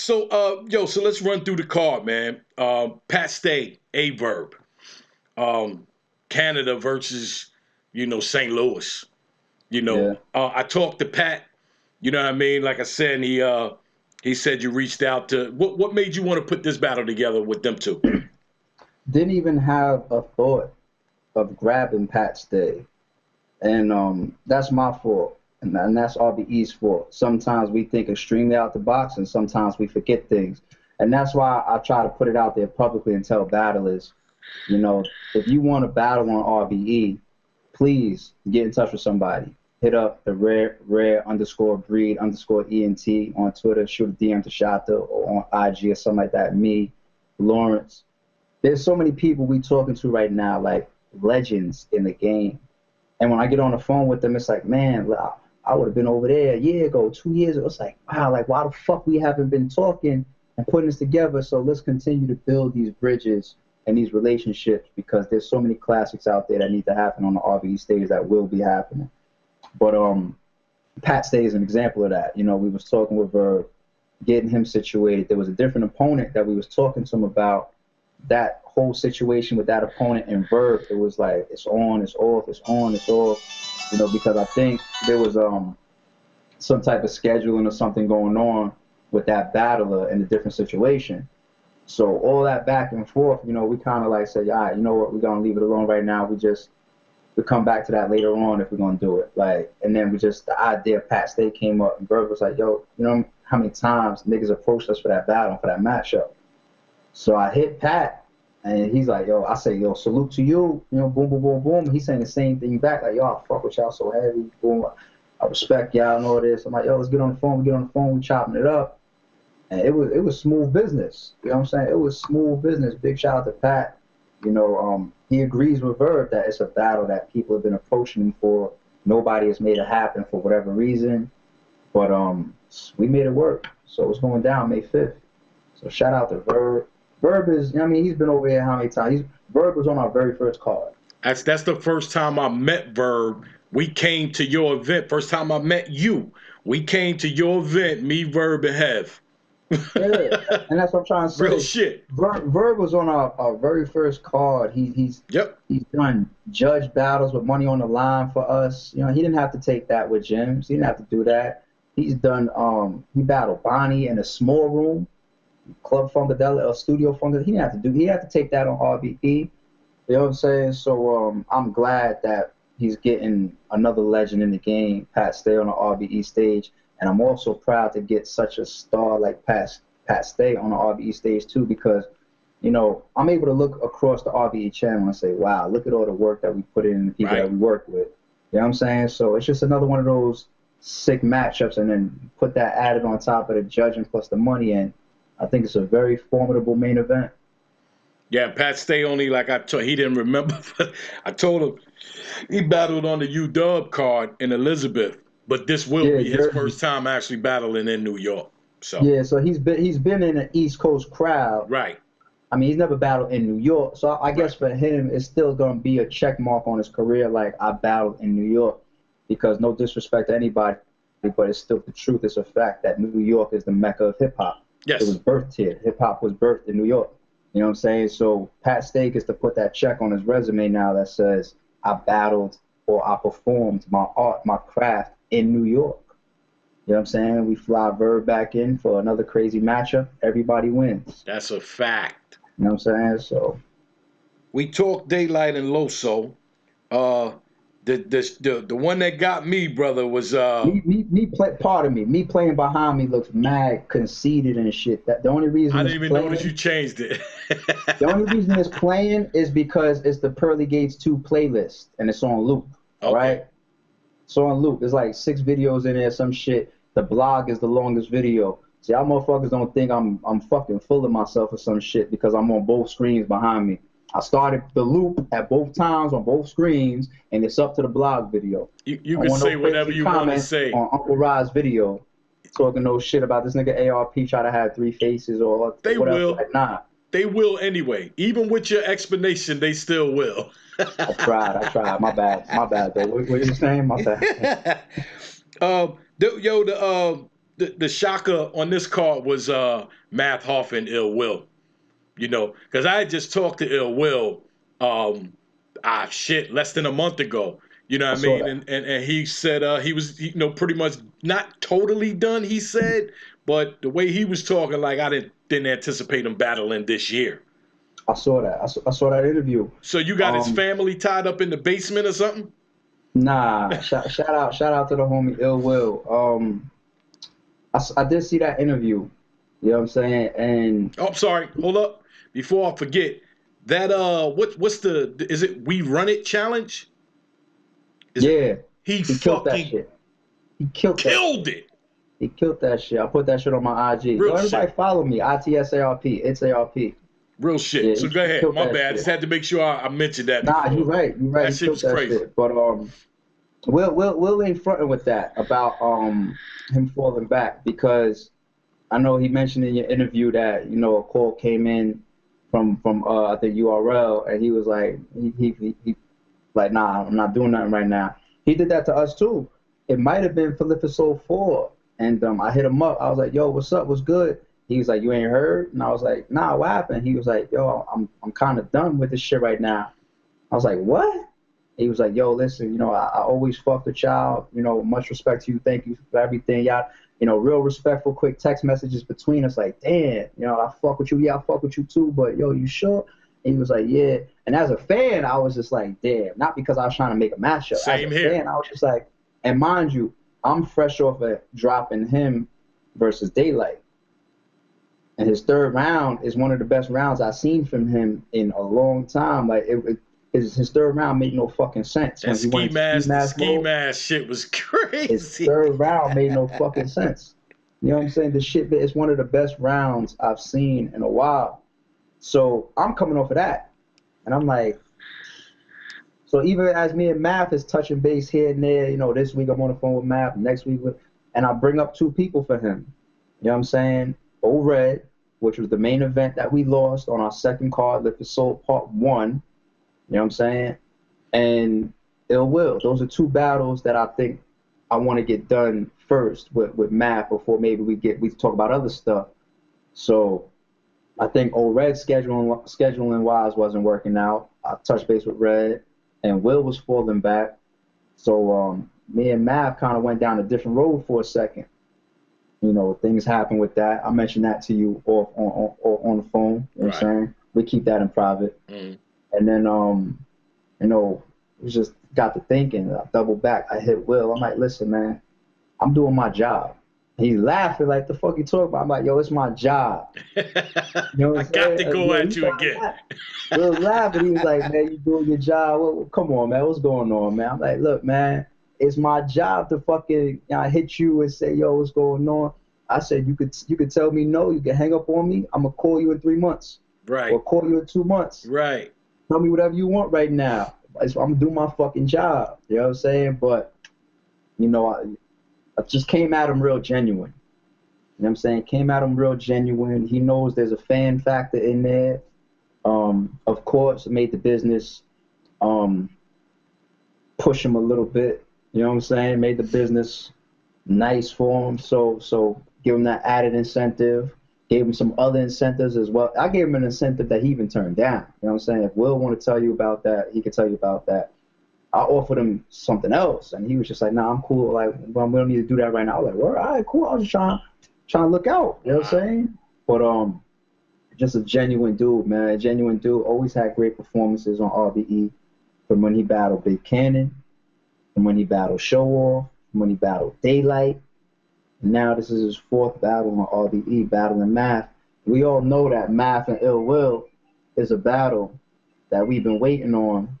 So, so let's run through the card, man. Pat Stay, Ayverb. Canada versus, St. Louis. Yeah. I talked to Pat. You know what I mean? Like I said, and he said you reached out to. What made you want to put this battle together with them two? Didn't even have a thought of grabbing Pat's Day. And that's my fault. And that's RBE's fault. Sometimes we think extremely out the box, and sometimes we forget things. And that's why I try to put it out there publicly and tell battlers, if you want to battle on RBE, please get in touch with somebody. Hit up the rare underscore breed underscore ENT on Twitter. Shoot a DM to Shata or on IG or something like that. Me, Lawrence. There's so many people we talking to right now, like legends in the game. And when I get on the phone with them, it's like, man, I would have been over there a year ago, 2 years ago. It's like, wow, like why the fuck we haven't been talking and putting this together? So let's continue to build these bridges and these relationships, because there's so many classics out there that need to happen on the RBE stage that will be happening. But Pat Stay is an example of that. We was talking with Verb, getting him situated. There was a different opponent that we was talking to him about. That whole situation with that opponent and Verb, it was like it's on, it's off, it's on, it's off. Because I think there was some type of scheduling or something going on with that battler in a different situation. So all that back and forth, we kind of like say, all right, you know what, we're gonna leave it alone right now. We come back to that later on if we're gonna do it. And then the idea of Pat Stay came up, and Verb was like, yo, you know how many times niggas approached us for that battle, for that matchup. So I hit Pat, and he's like, yo, I say, yo, salute to you, boom, boom, boom, boom. He's saying the same thing back, like, yo, I fuck with y'all so heavy, boom, I respect y'all and all this. I'm like, yo, let's get on the phone. We get on the phone, we chopping it up. And it was smooth business. You know what I'm saying? It was smooth business. Big shout out to Pat. He agrees with Verb that it's a battle that people have been approaching him for. Nobody has made it happen for whatever reason. But we made it work. So it's going down May 5th. So shout out to Verb. Verb is, he's been over here how many times? Verb was on our very first card. That's the first time I met Verb. We came to your event. First time I met you. We came to your event, me, Verb, and Hev. Yeah, and that's what I'm trying to say. Real shit. Verb was on our very first card. He's done judge battles with money on the line for us. He didn't have to take that with gyms. He didn't have to do that. He's done he battled Bonnie in a small room, Club Funkadelic or Studio Funkadelic. He had to take that on RBE. You know what I'm saying? So I'm glad that he's getting another legend in the game, Pat Stay, on the RBE stage. And I'm also proud to get such a star like Pat Stay on the RBE stage too, because, I'm able to look across the RBE channel and say, wow, look at all the work that we put in, the people that we work with. You know what I'm saying? So it's just another one of those sick matchups, and then put that added on top of the judging plus the money, and I think it's a very formidable main event. Yeah, Pat Stay only, like he didn't remember. I told him he battled on the UW card in Elizabeth. But this will be his first time actually battling in New York. So so he's been in an East Coast crowd. Right. I mean, he's never battled in New York. So I guess for him, it's still going to be a check mark on his career, like I battled in New York. Because no disrespect to anybody, but it's still the truth. It's a fact that New York is the mecca of hip-hop. Yes. It was birthed here. Hip-hop was birthed in New York. You know what I'm saying? So Pat Stay gets to put that check on his resume now that says, I battled or I performed my art, my craft in New York. You know what I'm saying? We fly Verb back in for another crazy matchup. Everybody wins. That's a fact. You know what I'm saying? So we talked Daylight and Loso. The one that got me, brother, was pardon me. Me playing behind me looks mad conceited and shit. That the only reason I didn't even notice you changed it. The only reason it's playing is because it's the Pearly Gates 2 playlist and it's on loop. Okay. All right. So on loop, there's like 6 videos in there, some shit. The blog is the longest video. See, y'all motherfuckers don't think I'm fucking full of myself or some shit because I'm on both screens behind me. I started the loop at both times on both screens, and it's up to the blog video. You can say whatever you want to say. On Uncle Rod's video, talking no shit about this nigga ARP try to have 3 faces or they whatever. Will. Like, nah. They will anyway. Even with your explanation, they still will. I tried. My bad, though. What are you saying? My bad. the shocker on this card was Math Hoffa and Ill Will. You know, because I had just talked to Ill Will, less than a month ago. You know what I mean? And he said he was, you know, pretty much not totally done, he said, but the way he was talking, like I didn't anticipate him battling this year. I saw that. I saw that interview. So you got his family tied up in the basement or something? Nah, shout out to the homie Ill Will. I did see that interview. You know what I'm saying? And I'm sorry, hold up. Before I forget, that what's the is it We Run It challenge? He killed that shit. He killed it. He killed that shit. I put that shit on my IG. Everybody follow me. ITSARP. It's ARP. Real shit. Yeah, so go ahead. My bad. I just had to make sure I mentioned that. Nah, you're right. That shit was crazy. Shit. But Will ain't fronting with that about him falling back, because I know he mentioned in your interview that, you know, a call came in from I think URL, and he was like he like, nah, I'm not doing nothing right now. He did that to us too. It might have been Philippians 4, and I hit him up. I was like, yo, what's up? What's good? He was like, you ain't heard? And I was like, nah, what happened? He was like, yo, I'm kind of done with this shit right now. I was like, what? He was like, yo, listen, you know, I always fucked with y'all. You know, much respect to you. Thank you for everything. Y'all, you know, real respectful, quick text messages between us. Like, damn, you know, I fuck with you. Yeah, I fuck with you too. But, yo, you sure? And he was like, yeah. And as a fan, I was just like, damn. Not because I was trying to make a matchup. Same here. Fan, I was just like, and mind you, I'm fresh off of dropping him versus Daylight. And his third round is one of the best rounds I've seen from him in a long time. Like, his third round made no fucking sense. That ski mask shit was crazy. His third round made no fucking sense. You know what I'm saying? The shit, it's one of the best rounds I've seen in a while. So I'm coming off of that. And I'm like, so even as me and Math is touching base here and there, you know, this week I'm on the phone with Math, next week and I bring up two people for him. You know what I'm saying? Red, which was the main event that we lost on our second card, Lift the Soul Part 1. You know what I'm saying? And Ill Will. Those are two battles that I think I want to get done first with Matt before maybe we talk about other stuff. So I think Red scheduling wise wasn't working out. I touched base with Red, and Will was falling back. So me and Matt kind of went down a different road for a second. You know, things happen with that. I mentioned that to you off on the phone. You know what I'm saying? We keep that in private. And then, you know, we just got to thinking. I doubled back. I hit Will. I'm like, listen, man, I'm doing my job. He's laughing like, the fuck you talking about? I'm like, yo, it's my job. You know what I'm saying? Got to go at you again. Will was laughing. He was like, man, you doing your job. Well, come on, man. What's going on, man? I'm like, look, man. It's my job to fucking hit you and say, yo, what's going on? I said, you could tell me no, you can hang up on me. I'm going to call you in 3 months. Right. Or call you in 2 months. Right. Tell me whatever you want right now. I'm going to do my fucking job. You know what I'm saying? But, you know, I just came at him real genuine. You know what I'm saying? Came at him real genuine. He knows there's a fan factor in there. Of course, it made the business push him a little bit. You know what I'm saying? Made the business nice for him. So give him that added incentive. Gave him some other incentives as well. I gave him an incentive that he even turned down. You know what I'm saying? If Will want to tell you about that, he can tell you about that. I offered him something else, and he was just like, nah, I'm cool. Like, well, we don't need to do that right now. I was like, well, all right, cool. I was just trying to look out. You know what I'm saying? But just a genuine dude, man. A genuine dude. Always had great performances on RBE. From when he battled Big Cannon, from when he battled Show Off, from when he battled Daylight. And now this is his fourth battle on RBE, battling Math. We all know that Math and Ill Will is a battle that we've been waiting on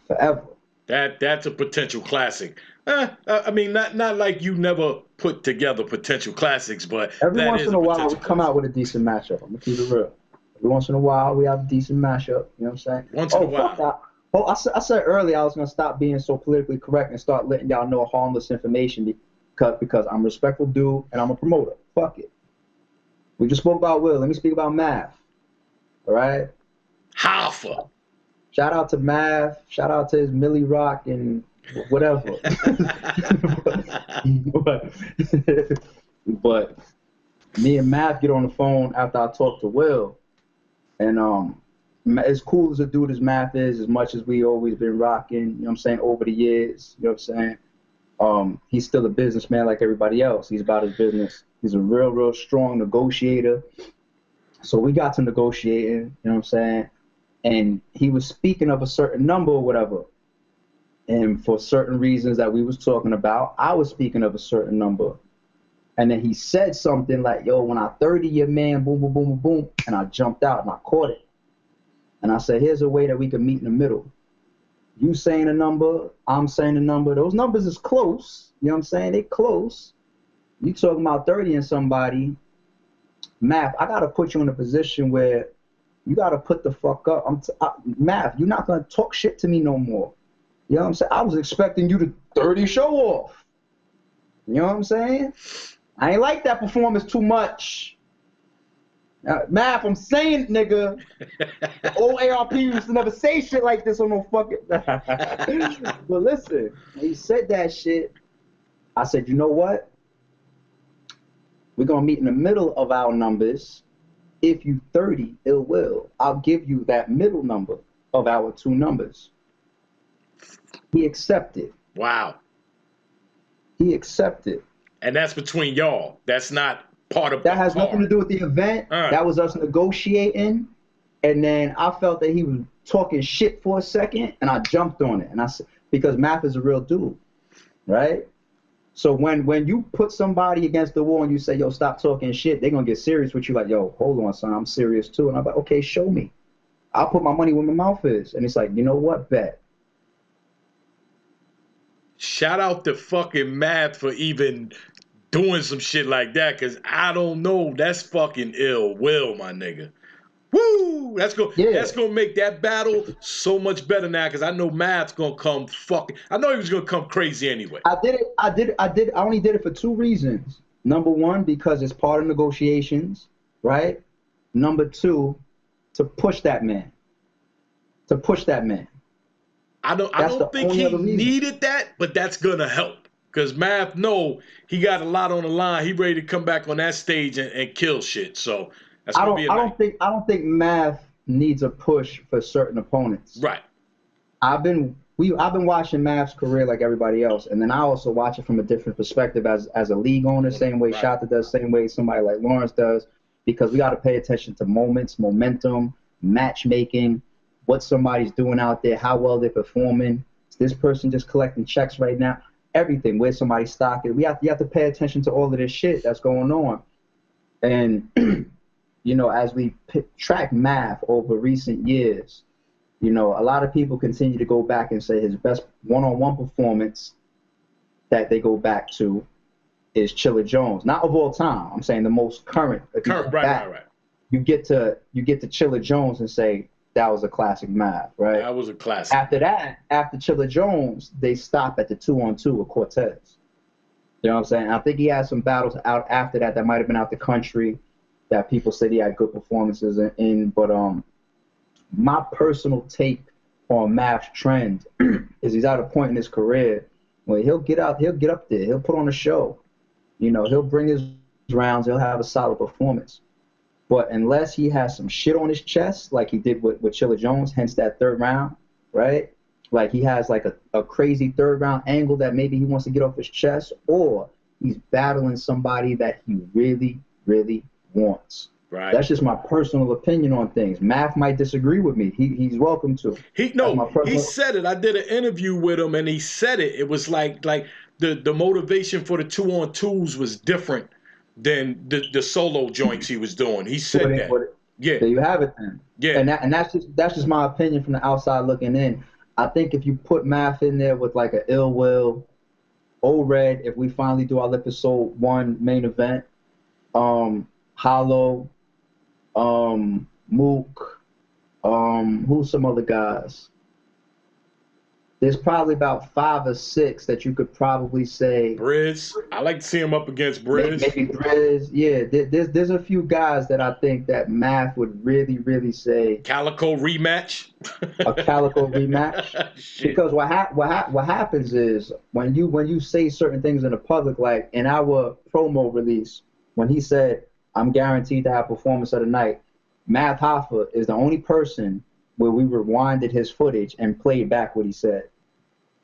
forever. That's a potential classic. I mean, not like you never put together potential classics, but every once in a while we come out with a decent matchup. I'm gonna keep it real. Every once in a while we have a decent matchup. You know what I'm saying? Once in a while. Fuck that. Oh, I said earlier I was gonna stop being so politically correct and start letting y'all know harmless information because I'm a respectful dude and I'm a promoter. Fuck it. We just spoke about Will. Let me speak about Math. All right. Hoffa. Shout out to Math. Shout out to his Millie Rock and whatever. But, But me and Math get on the phone after I talk to Will, and as cool as a dude as Math is, as much as we always been rocking, you know what I'm saying, over the years, you know what I'm saying, he's still a businessman like everybody else. He's about his business. He's a real strong negotiator. So we got to negotiating, you know what I'm saying, and he was speaking of a certain number or whatever. And for certain reasons that we was talking about, I was speaking of a certain number. And then he said something like, yo, when I 30 your man, boom, boom, boom, boom, boom. And I jumped out and I caught it. And I said, here's a way that we can meet in the middle. You saying a number, I'm saying a number. Those numbers is close. You know what I'm saying? They close. You talking about 30 and somebody. Math, I got to put you in a position where you got to put the fuck up. Math, you're not going to talk shit to me no more. You know what I'm saying? I was expecting you to 30 show off. You know what I'm saying? I ain't like that performance too much. Math, I'm saying, nigga. The old ARP used to never say shit like this on no fucking. But listen, when he said that shit, I said, you know what? We're going to meet in the middle of our numbers. If you 30, ill will. I'll give you that middle number of our two numbers. He accepted. Wow. He accepted. And that's between y'all. That's not part of that has nothing to do with the event. That was us negotiating. And then I felt that he was talking shit for a second, and I jumped on it. And I said, because Math is a real dude, right? So when you put somebody against the wall and you say, yo, stop talking shit, they're going to get serious with you like, yo, hold on, son, I'm serious too. And I'm like, okay, show me. I'll put my money where my mouth is. And it's like, you know what, bet. Shout out to fucking Math for even doing some shit like that, because I don't know. That's fucking ill will, my nigga. Woo! That's gonna make that battle so much better now, because I know Math's gonna come fucking. I know he was gonna come crazy anyway. I only did it for two reasons. Number one, because it's part of negotiations, right? Number two, to push that man. I don't think he needed that, but that's gonna help. Because Math know he got a lot on the line. He ready to come back on that stage and kill shit. So that's gonna be a night. I don't think Math needs a push for certain opponents. Right. I've been watching Math's career like everybody else, and then I also watch it from a different perspective as a league owner, same way Shota does, same way somebody like Lawrence does, because we got to pay attention to moments, momentum, matchmaking, what somebody's doing out there, how well they're performing. Is this person just collecting checks right now? Everything, where somebody's stock is. You have to pay attention to all of this shit that's going on. And, you know, as we track Math over recent years, you know, a lot of people continue to go back and say his best one-on-one performance that they go back to is Chilla Jones. Not of all time. I'm saying the most current. Right. You get to Chilla Jones and say, that was a classic Math, right? That was a classic. After that, after Chilla Jones, they stop at the 2-on-2 with Cortez. You know what I'm saying? I think he had some battles out after that might have been out the country that people said he had good performances in. But my personal take on Math's trend is he's at a point in his career where he'll get up there, he'll put on a show. You know, he'll bring his rounds, he'll have a solid performance. But unless he has some shit on his chest, like he did with Chilla Jones, hence that third round, right? Like he has like a crazy third round angle that maybe he wants to get off his chest, or he's battling somebody that he really, really wants. Right. That's just my personal opinion on things. Math might disagree with me. He's welcome to. He said it. I did an interview with him, and he said it. It was like the motivation for the 2-on-2s was different than the solo joints he was doing. He said that. Yeah. There you have it then. Yeah. And that's just my opinion from the outside looking in. I think if you put Math in there with like an Ill Will, O-Red, if we finally do our episode 1 main event, Hollow, Mook, who's some other guys? There's probably about 5 or 6 that you could probably say. Briz. I like to see him up against Briz. Maybe Briz. Yeah, there's a few guys that I think that Math would really, really say. Calico rematch. A Calico rematch. Because what happens is when you say certain things in the public, like in our promo release, when he said, "I'm guaranteed to have performance of the night," Math Hoffa is the only person where we rewinded his footage and played back what he said.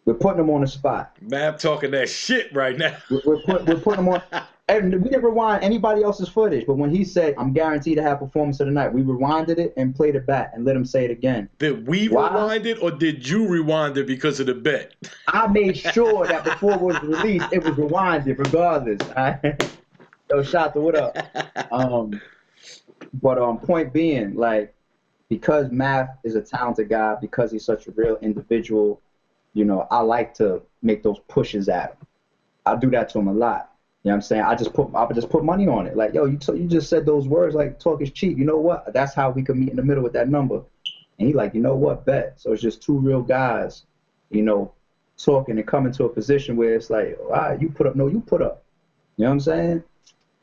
We're putting him on the spot. Math talking that shit right now. We're putting him on. And we didn't rewind anybody else's footage, but when he said, "I'm guaranteed to have performance of the night," we rewinded it and played it back and let him say it again. Did we rewind it, or did you rewind it because of the bet? I made sure that before it was released, it was rewinded regardless. Yo, Shota, what up? Point being, like, because Math is a talented guy, because he's such a real individual, you know, I like to make those pushes at him. I do that to him a lot. You know what I'm saying? I would just put money on it. Like, yo, you just said those words, like, talk is cheap. You know what? That's how we could meet in the middle with that number. And he like, you know what? Bet. So it's just 2 real guys, you know, talking and coming to a position where it's like, all right, you put up. No, you put up. You know what I'm saying?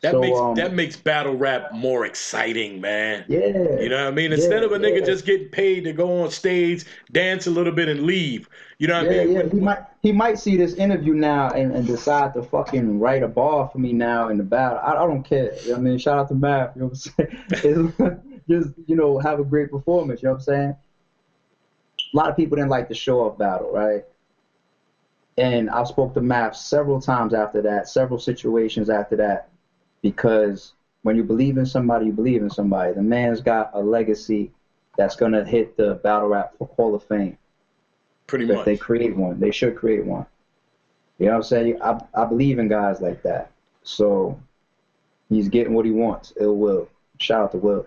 That makes battle rap more exciting, man. Yeah. You know what I mean? Instead of a nigga just getting paid to go on stage, dance a little bit, and leave. You know what I mean? Yeah. He might see this interview now and decide to fucking write a bar for me now in the battle. I don't care. You know what I mean? Shout out to Math. You know what I'm saying? Just, you know, have a great performance. You know what I'm saying? A lot of people didn't like the show-off battle, right? And I spoke to Math several times after that, several situations after that. Because when you believe in somebody, you believe in somebody. The man's got a legacy that's going to hit the Battle Rap Hall of Fame. Pretty much. If they create one. They should create one. You know what I'm saying? I believe in guys like that. So he's getting what he wants. Ill Will. Shout out to Will.